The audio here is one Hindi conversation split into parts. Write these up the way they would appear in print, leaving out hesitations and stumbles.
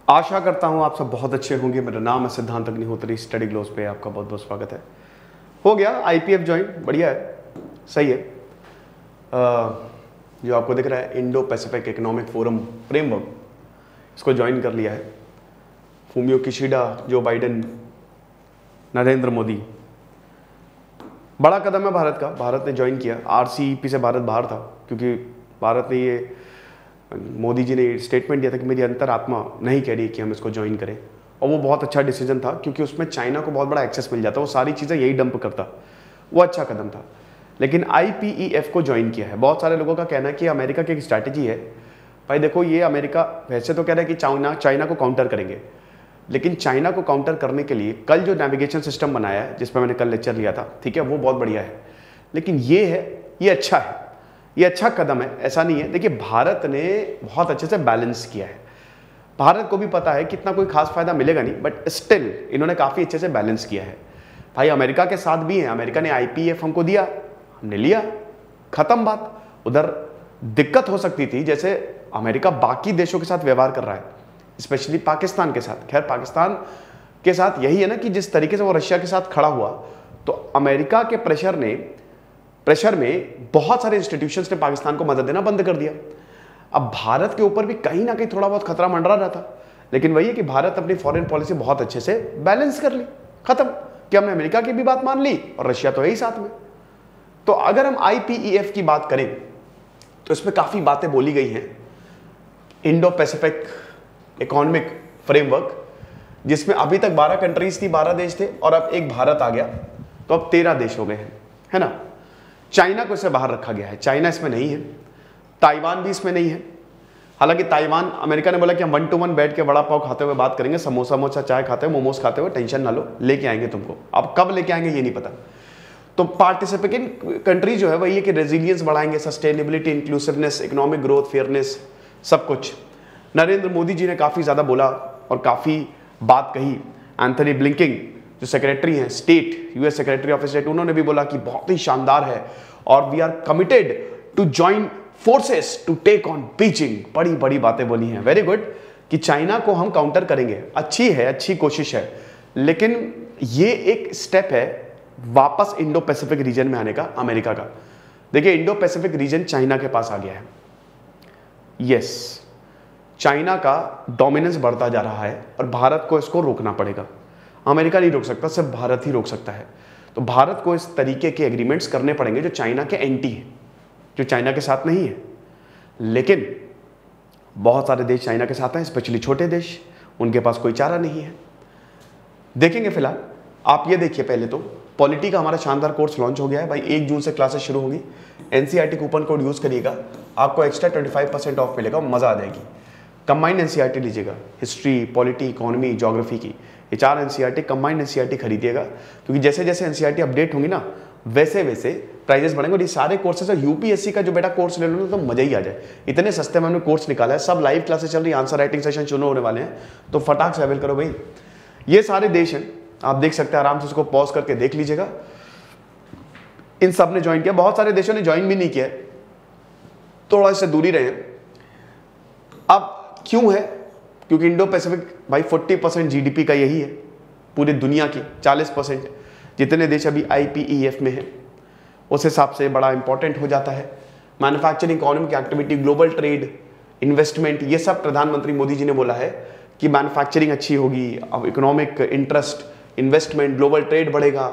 आशा करता हूँ आप सब बहुत अच्छे होंगे। मेरा नाम है सिद्धांत अग्निहोत्री। स्टडी ग्लोस पे आपका बहुत बहुत स्वागत है। हो गया आईपीएफ ज्वाइन, बढ़िया है, सही है। जो आपको दिख रहा है Indo Pacific economic forum framework, इसको ज्वाइन कर लिया है Fumio किशिडा, Joe Biden, Narendra Modi. बड़ा कदम है भारत का, भारत ने ज्वाइन किया। आरसीईपी से भारत बाहर था क्योंकि भारत ने ये, मोदी जी ने स्टेटमेंट दिया था कि मेरी अंतरात्मा नहीं कह रही कि हम इसको ज्वाइन करें, और वो बहुत अच्छा डिसीजन था क्योंकि उसमें चाइना को बहुत बड़ा एक्सेस मिल जाता, वो सारी चीज़ें यही डंप करता, वो अच्छा कदम था। लेकिन आईपीईएफ को ज्वाइन किया है। बहुत सारे लोगों का कहना है कि अमेरिका की एक स्ट्रैटेजी है। भाई देखो, ये अमेरिका वैसे तो कह रहा है कि चाइना को काउंटर करेंगे, लेकिन चाइना को काउंटर करने के लिए कल जो नेविगेशन सिस्टम बनाया है, जिस पर मैंने कल लेक्चर लिया था, ठीक है, वो बहुत बढ़िया है। लेकिन ये है, ये अच्छा है, ये अच्छा कदम है, ऐसा नहीं है। देखिए, भारत ने बहुत अच्छे से बैलेंस किया है। भारत को भी पता है कि इतना कोई खास फायदा मिलेगा नहीं, बट स्टिल इन्होंने काफ़ी अच्छे से बैलेंस किया है। भाई अमेरिका के साथ भी है, अमेरिका ने आईपीएफ हमको दिया, हमने लिया, खत्म बात। उधर दिक्कत हो सकती थी, जैसे अमेरिका बाकी देशों के साथ व्यवहार कर रहा है, स्पेशली पाकिस्तान के साथ। खैर, पाकिस्तान के साथ यही है ना कि जिस तरीके से वो रशिया के साथ खड़ा हुआ, तो अमेरिका के प्रेशर में बहुत सारे इंस्टीट्यूशंस ने पाकिस्तान को मदद देना बंद कर दिया। अब भारत के ऊपर भी कहीं ना कहीं थोड़ा बहुत खतरा मंडरा रहा था, लेकिन वही है कि भारत अपनी फॉरेन पॉलिसी बहुत अच्छे से बैलेंस कर ली, खत्म, कि हमने अमेरिका की भी बात मान ली और रशिया तो यही साथ में। तो अगर हम आईपीईएफ की बात करें तो इसमें काफी बातें बोली गई हैं। इंडो पैसिफिक इकोनॉमिक फ्रेमवर्क, जिसमें अभी तक 12 कंट्रीज थी, 12 देश थे, और अब एक भारत आ गया, तो अब 13 देश हो गए हैं, है ना। चाइना को इससे बाहर रखा गया है, चाइना इसमें नहीं है, ताइवान भी इसमें नहीं है। हालांकि ताइवान, अमेरिका ने बोला कि हम 1 to 1 बैठ के वड़ा पाव खाते हुए बात करेंगे, समोसा मोसा चाय खाते हुए, मोमोज खाते हुए, टेंशन ना लो, लेके आएंगे तुमको। अब कब लेके आएंगे ये नहीं पता। तो पार्टिसिपेटिंग कंट्री जो है वही है कि रेजिलियंस बढ़ाएंगे, sustainability, inclusiveness, economic growth, fairness, सब कुछ। नरेंद्र मोदी जी ने काफ़ी ज़्यादा बोला और काफ़ी बात कही। एंथनी ब्लिंकिंग जो सेक्रेटरी हैं state, US secretary of state, उन्होंने भी बोला कि बहुत ही शानदार है और we are committed to join forces to take on Beijing. बड़ी बड़ी बातें बोली हैं, वेरी गुड, कि चाइना को हम काउंटर करेंगे। अच्छी है, अच्छी कोशिश है, लेकिन ये एक स्टेप है वापस इंडो पैसिफिक रीजन में आने का अमेरिका का। देखिए, इंडो पैसिफिक रीजन चाइना के पास आ गया है। यस, चाइना का डोमिनेंस बढ़ता जा रहा है और भारत को इसको रोकना पड़ेगा। अमेरिका नहीं रोक सकता, सिर्फ भारत ही रोक सकता है। तो भारत को इस तरीके के एग्रीमेंट्स करने पड़ेंगे जो चाइना के एंटी हैं, जो चाइना के साथ नहीं है। लेकिन बहुत सारे देश चाइना के साथ हैं, स्पेशली छोटे देश, उनके पास कोई चारा नहीं है। देखेंगे। फिलहाल आप ये देखिए, पहले तो पॉलिटी का हमारा शानदार कोर्स लॉन्च हो गया है भाई। 1 जून से क्लासेस शुरू होंगी। एनसीईआरटी कूपन कोड यूज करिएगा, आपको एक्स्ट्रा 25% ऑफ मिलेगा, मजा आ जाएगी। कंबाइंड एनसीईआरटी लीजिएगा, हिस्ट्री, पॉलिटी, इकोनॉमी, ज्योग्राफी की, ये 4 एनसीईआरटी, कंबाइंड एनसीईआरटी खरीदिएगा, क्योंकि जैसे जैसे एनसीईआरटी अपडेट होंगी ना, वैसे वैसे प्राइजेस बढ़ेंगे। और ये सारे कोर्सेज है, यूपीएससी का जो बेटा कोर्स ले लो तो मजा ही आ जाए। इतने सस्ते में हमने कोर्स निकाला है, सब लाइव क्लासेस चल रही है, आंसर राइटिंग सेशन शुरू होने वाले हैं, तो फटाक से अवेल करो भाई। ये सारे देश हैं, आप देख सकते हैं, आराम से उसको पॉज करके देख लीजिएगा। इन सब ने ज्वाइन किया, बहुत सारे देशों ने ज्वाइन भी नहीं किया, थोड़ा इससे दूरी रहे। अब क्यों है? क्योंकि इंडो पैसिफिक भाई 40% जीडीपी का यही है, पूरी दुनिया की 40% जितने देश अभी आईपीईएफ में है, उस हिसाब से बड़ा इंपॉर्टेंट हो जाता है। Manufacturing, economic activity, global trade, investment, ये सब प्रधानमंत्री मोदी जी ने बोला है कि मैन्युफैक्चरिंग अच्छी होगी, अब economic interest, investment, global trade बढ़ेगा।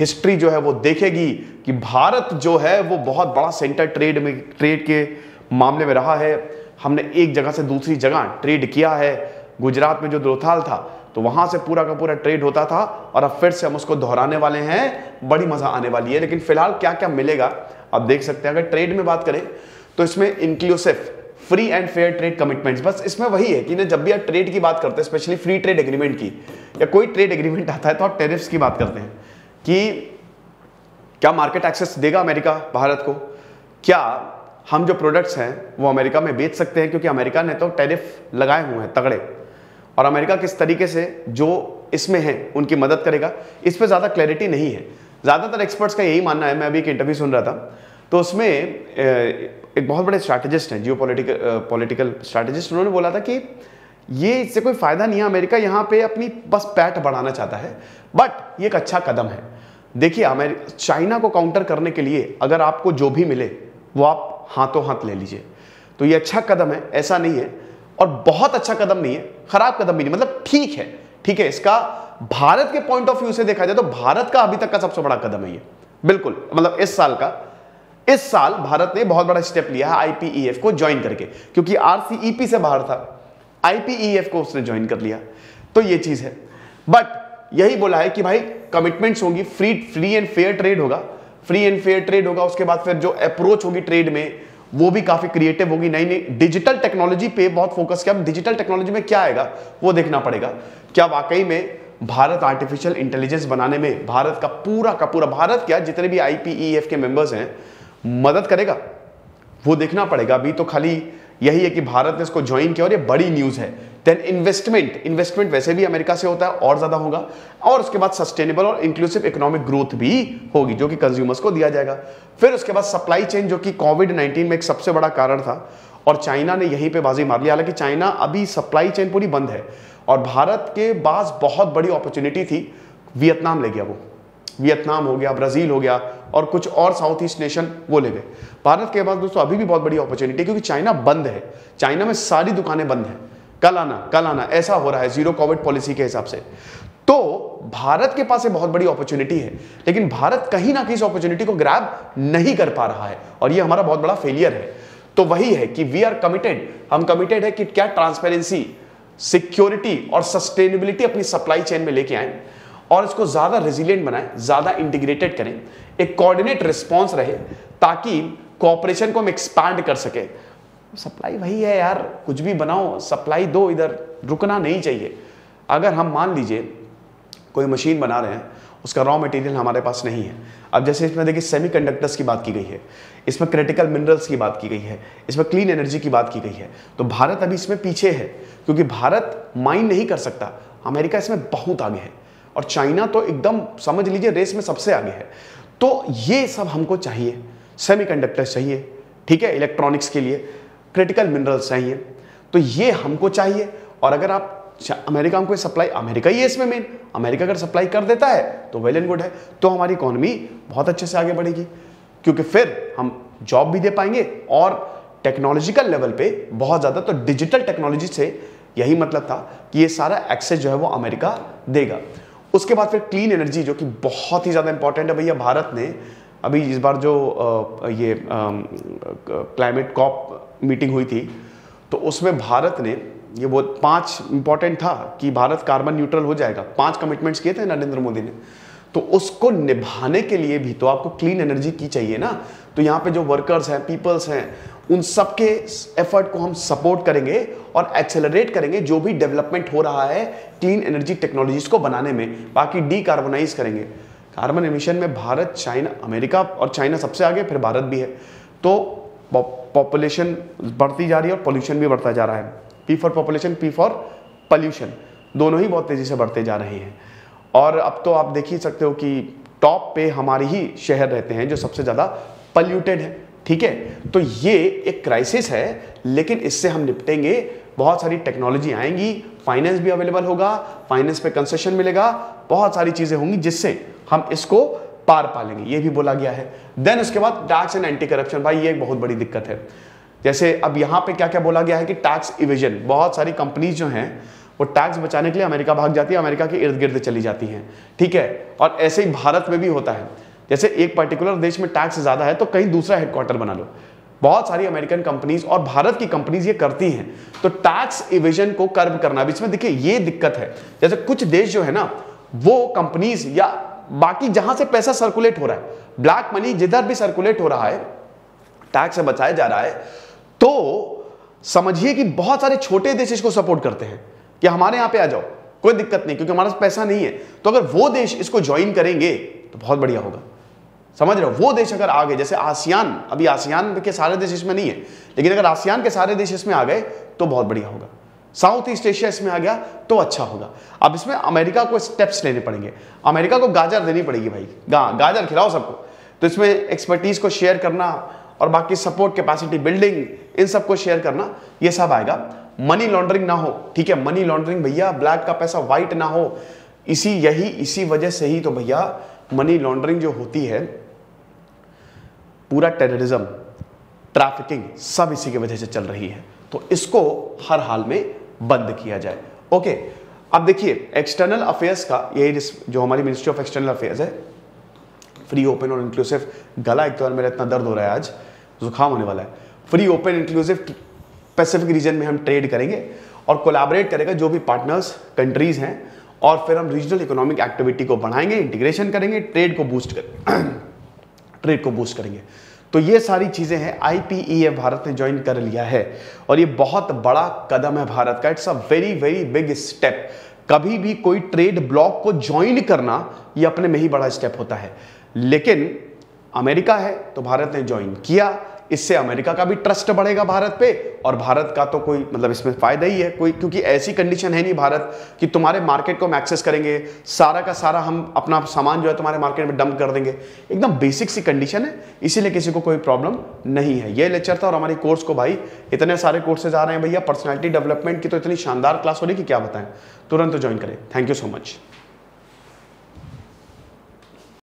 हिस्ट्री जो है वो देखेगी कि भारत जो है वो बहुत बड़ा सेंटर ट्रेड के मामले में रहा है। हमने एक जगह से दूसरी जगह ट्रेड किया है। गुजरात में जो लोथाल था, तो वहां से पूरा का पूरा ट्रेड होता था, और अब फिर से हम उसको दोहराने वाले हैं, बड़ी मजा आने वाली है। लेकिन फिलहाल क्या क्या मिलेगा आप देख सकते हैं। अगर ट्रेड में बात करें तो इसमें inclusive, free and fair trade commitments, बस इसमें वही है कि ना, जब भी आप ट्रेड की बात करते हैं, स्पेशली फ्री ट्रेड एग्रीमेंट की, या कोई ट्रेड एग्रीमेंट आता है, तो आप टैरिफ्स की बात करते हैं कि क्या मार्केट एक्सेस देगा अमेरिका भारत को, क्या हम जो प्रोडक्ट्स हैं वो अमेरिका में बेच सकते हैं, क्योंकि अमेरिका ने तो टैरिफ लगाए हुए हैं तगड़े, और अमेरिका किस तरीके से जो इसमें है उनकी मदद करेगा, इस पर ज़्यादा क्लैरिटी नहीं है। ज़्यादातर एक्सपर्ट्स का यही मानना है। मैं अभी एक इंटरव्यू सुन रहा था, तो उसमें एक बहुत बड़े स्ट्रैटेजिस्ट हैं, जियो पॉलिटिकल स्ट्रैटेजिस्ट, उन्होंने बोला था कि ये इससे कोई फायदा नहीं है। अमेरिका यहाँ पे अपनी बस पैठ बढ़ाना चाहता है, बट ये एक अच्छा कदम है। देखिए चाइना को काउंटर करने के लिए अगर आपको जो भी मिले वो आप हाथों हाथ ले लीजिए, तो ये अच्छा कदम है, ऐसा नहीं है। और बहुत अच्छा कदम नहीं है, खराब कदम भी नहीं, मतलब ठीक है, ठीक है। इसका भारत के पॉइंट ऑफ व्यू से देखा जाए तो भारत का अभी तक का सबसे बड़ा कदम है ये, बिल्कुल। मतलब इस साल भारत ने बहुत बड़ा स्टेप लिया है आईपीईएफ को ज्वाइन करके, क्योंकि आरसीईपी से बाहर था, आईपीईएफ को उसने ज्वाइन कर लिया, तो ये चीज है। बट यही बोला है कि भाई कमिटमेंट्स होंगी, फ्री एंड फेयर ट्रेड होगा, फ्री एंड फेयर ट्रेड होगा। उसके बाद फिर जो अप्रोच होगी ट्रेड में वो भी काफी क्रिएटिव होगी, नई नई डिजिटल टेक्नोलॉजी पे बहुत फोकस किया। अब डिजिटल टेक्नोलॉजी में क्या आएगा वो देखना पड़ेगा। क्या वाकई में भारत आर्टिफिशियल इंटेलिजेंस बनाने में भारत का पूरा भारत क्या जितने भी आईपीईएफ के मेंबर्स हैं मदद करेगा, वो देखना पड़ेगा। अभी तो खाली यही है कि भारत ने इसको ज्वाइन किया और ये बड़ी न्यूज है। देन इन्वेस्टमेंट वैसे भी अमेरिका से होता है और ज्यादा होगा, और उसके बाद सस्टेनेबल और इंक्लूसिव इकोनॉमिक ग्रोथ भी होगी जो कि कंज्यूमर्स को दिया जाएगा। फिर उसके बाद सप्लाई चेन, जो कि कोविड-19 में एक सबसे बड़ा कारण था और चाइना ने यहीं पे बाजी मार ली। हालांकि चाइना अभी सप्लाई चेन पूरी बंद है और भारत के पास बहुत बड़ी अपॉर्चुनिटी थी, वियतनाम ले गया वो, वियतनाम हो गया, ब्राजील हो गया और कुछ और साउथ ईस्ट नेशन वो ले गए। भारत के पास दोस्तों अभी भी बहुत बड़ी अपॉर्चुनिटी है क्योंकि चाइना बंद है, चाइना में सारी दुकानें बंद हैं, कल आना ऐसा हो रहा है जीरो कोविड पॉलिसी के हिसाब से। तो भारत के पास ये बहुत बड़ी अपॉर्चुनिटी है, लेकिन भारत कहीं ना कहीं इस अपॉर्चुनिटी को ग्रैब नहीं कर पा रहा है और ये हमारा बहुत बड़ा फेलियर है। तो वही है कि वी आर कमिटेड, हम कमिटेड है कि क्या ट्रांसपेरेंसी, सिक्योरिटी और सस्टेनेबिलिटी अपनी सप्लाई चेन में लेके आए और इसको ज्यादा रेजिलिएंट बनाएं, ज्यादा इंटीग्रेटेड करें, एक कोऑर्डिनेट रिस्पॉन्स रहे ताकि कोऑपरेशन को हम एक्सपैंड कर सके। सप्लाई वही है यार, कुछ भी बनाओ सप्लाई दो, इधर रुकना नहीं चाहिए। अगर हम मान लीजिए कोई मशीन बना रहे हैं, उसका रॉ मटेरियल हमारे पास नहीं है। अब जैसे इसमें देखिए सेमीकंडक्टर्स की बात की गई है, इसमें क्रिटिकल मिनरल्स की बात की गई है, इसमें क्लीन एनर्जी की बात की गई है, तो भारत अभी इसमें पीछे है क्योंकि भारत माइन नहीं कर सकता। अमेरिका इसमें बहुत आगे है और चाइना तो एकदम समझ लीजिए रेस में सबसे आगे है। तो ये सब हमको चाहिए, सेमीकंडक्टर्स चाहिए, ठीक है, इलेक्ट्रॉनिक्स के लिए क्रिटिकल मिनरल्स चाहिए, तो ये हमको चाहिए। और अगर आप अमेरिका हमको सप्लाई, अमेरिका ही है इसमें मेन, अमेरिका अगर सप्लाई कर देता है तो वेल एंड गुड है, तो हमारी इकोनॉमी बहुत अच्छे से आगे बढ़ेगी क्योंकि फिर हम जॉब भी दे पाएंगे और टेक्नोलॉजिकल लेवल पे बहुत ज्यादा। तो डिजिटल टेक्नोलॉजी से यही मतलब था कि ये सारा एक्सेस जो है वो अमेरिका देगा। उसके बाद फिर क्लीन एनर्जी जो कि बहुत ही ज्यादा इंपॉर्टेंट है। भैया भारत ने अभी इस बार जो ये क्लाइमेट कॉप मीटिंग हुई थी तो उसमें भारत ने ये वो 5 इंपॉर्टेंट था कि भारत कार्बन न्यूट्रल हो जाएगा, 5 कमिटमेंट्स किए थे नरेंद्र मोदी ने, तो उसको निभाने के लिए भी तो आपको क्लीन एनर्जी की चाहिए ना। तो यहाँ पे जो वर्कर्स हैं, पीपल्स हैं, उन सबके एफर्ट को हम सपोर्ट करेंगे और एक्सेलरेट करेंगे जो भी डेवलपमेंट हो रहा है क्लीन एनर्जी टेक्नोलॉजीज को बनाने में, बाकी डीकार्बोनाइज करेंगे। कार्बन एमिशन में भारत, चाइना, अमेरिका और चाइना सबसे आगे, फिर भारत भी है। तो पॉपुलेशन बढ़ती जा रही है और पोल्यूशन भी बढ़ता जा रहा है। P for population, P for pollution, दोनों ही बहुत तेजी से बढ़ते जा रहे हैं। और अब तो आप देख ही सकते हो कि टॉप पे हमारे ही शहर रहते हैं जो सबसे ज्यादा पोल्यूटेड है, ठीक है। तो ये एक क्राइसिस है, लेकिन इससे हम निपटेंगे। बहुत सारी टेक्नोलॉजी आएंगी, फाइनेंस भी अवेलेबल होगा, फाइनेंस पे कंसेशन मिलेगा, बहुत सारी चीजें होंगी जिससे हम इसको पार पा लेंगे, ये भी बोला गया है। देन उसके बाद टैक्स एंड एंटी करप्शन, भाई ये एक बहुत बड़ी दिक्कत है। जैसे अब यहाँ पे क्या क्या बोला गया है कि टैक्स इवेजन, बहुत सारी कंपनीज जो हैं वो टैक्स बचाने के लिए अमेरिका भाग जाती है, अमेरिका के इर्द गिर्द चली जाती हैं, ठीक है। और ऐसे ही भारत में भी होता है, जैसे एक पर्टिकुलर देश में टैक्स ज्यादा है तो कहीं दूसरा हेडक्वार्टर बना लो। बहुत सारी अमेरिकन कंपनीज और भारत की कंपनीज ये करती हैं। तो टैक्स इवेजन को कर्ब करना, अब इसमें देखिए ये दिक्कत है। जैसे कुछ देश जो है ना वो कंपनीज या बाकी जहां से पैसा सर्कुलेट हो रहा है, ब्लैक मनी जिधर भी सर्कुलेट हो रहा है, टैक्स से बचाया जा रहा है, तो समझिए कि बहुत सारे छोटे देश इसको सपोर्ट करते हैं कि हमारे यहां पे आ जाओ, कोई दिक्कत नहीं, क्योंकि हमारे पास पैसा नहीं है। तो अगर वो देश इसको ज्वाइन करेंगे तो बहुत बढ़िया होगा, समझ रहे हो। वो देश अगर आ गए, जैसे आसियान, अभी आसियान के सारे देश इसमें नहीं है, लेकिन अगर आसियान के सारे देश इसमें आ गए तो बहुत बढ़िया होगा। साउथ ईस्ट एशिया इसमें आ गया तो अच्छा होगा। अब इसमें अमेरिका को स्टेप्स लेने पड़ेंगे, अमेरिका को गाजर देनी पड़ेगी भाई, गाजर खिलाओ सबको। तो इसमें एक्सपर्टीज को शेयर करना और बाकी सपोर्ट, कैपेसिटी बिल्डिंग, इन सबको शेयर करना, ये सब आएगा। मनी लॉन्ड्रिंग ना हो, ठीक है, मनी लॉन्ड्रिंग भैया, ब्लैक का पैसा व्हाइट ना हो, इसी वजह से ही तो भैया मनी लॉन्ड्रिंग जो होती है, पूरा टेररिज्म, ट्रैफिकिंग, सब इसी की वजह से चल रही है। तो इसको हर हाल में बंद किया जाए। ओके, अब देखिए एक्सटर्नल अफेयर्स का ये जो हमारी मिनिस्ट्री ऑफ एक्सटर्नल अफेयर्स है, फ्री ओपन और इंक्लूसिव, गला एक तो यार मेरा इतना दर्द हो रहा है, आज जुकाम होने वाला है। Free open inclusive Pacific region में हम ट्रेड करेंगे और कोलैबोरेट करेगा जो भी पार्टनर्स कंट्रीज हैं, और फिर हम रीजनल इकोनॉमिक एक्टिविटी को बढ़ाएंगे, इंटीग्रेशन करेंगे, ट्रेड को बूस्ट करेंगे। तो ये सारी चीजें हैं, IPEF भारत ने ज्वाइन कर लिया है और ये बहुत बड़ा कदम है भारत का। It's a very very big step. कभी भी कोई ट्रेड ब्लॉक को ज्वाइन करना ये अपने में ही बड़ा स्टेप होता है, लेकिन अमेरिका है तो भारत ने ज्वाइन किया, इससे अमेरिका का भी ट्रस्ट बढ़ेगा भारत पे, और भारत का तो कोई मतलब इसमें फायदा ही है कोई, क्योंकि ऐसी कंडीशन है नहीं भारत कि तुम्हारे मार्केट को हम एक्सेस करेंगे, सारा का सारा हम अपना सामान जो है तुम्हारे मार्केट में डंप कर देंगे। एकदम बेसिक सी कंडीशन है, इसीलिए किसी को कोई प्रॉब्लम नहीं है। ये लेक्चर था और हमारी कोर्स को भाई इतने सारे कोर्सेज आ रहे हैं भैया, पर्सनैलिटी डेवलपमेंट की तो इतनी शानदार क्लास हो रही कि क्या बताएं, तुरंत ज्वाइन करें। Thank you so much.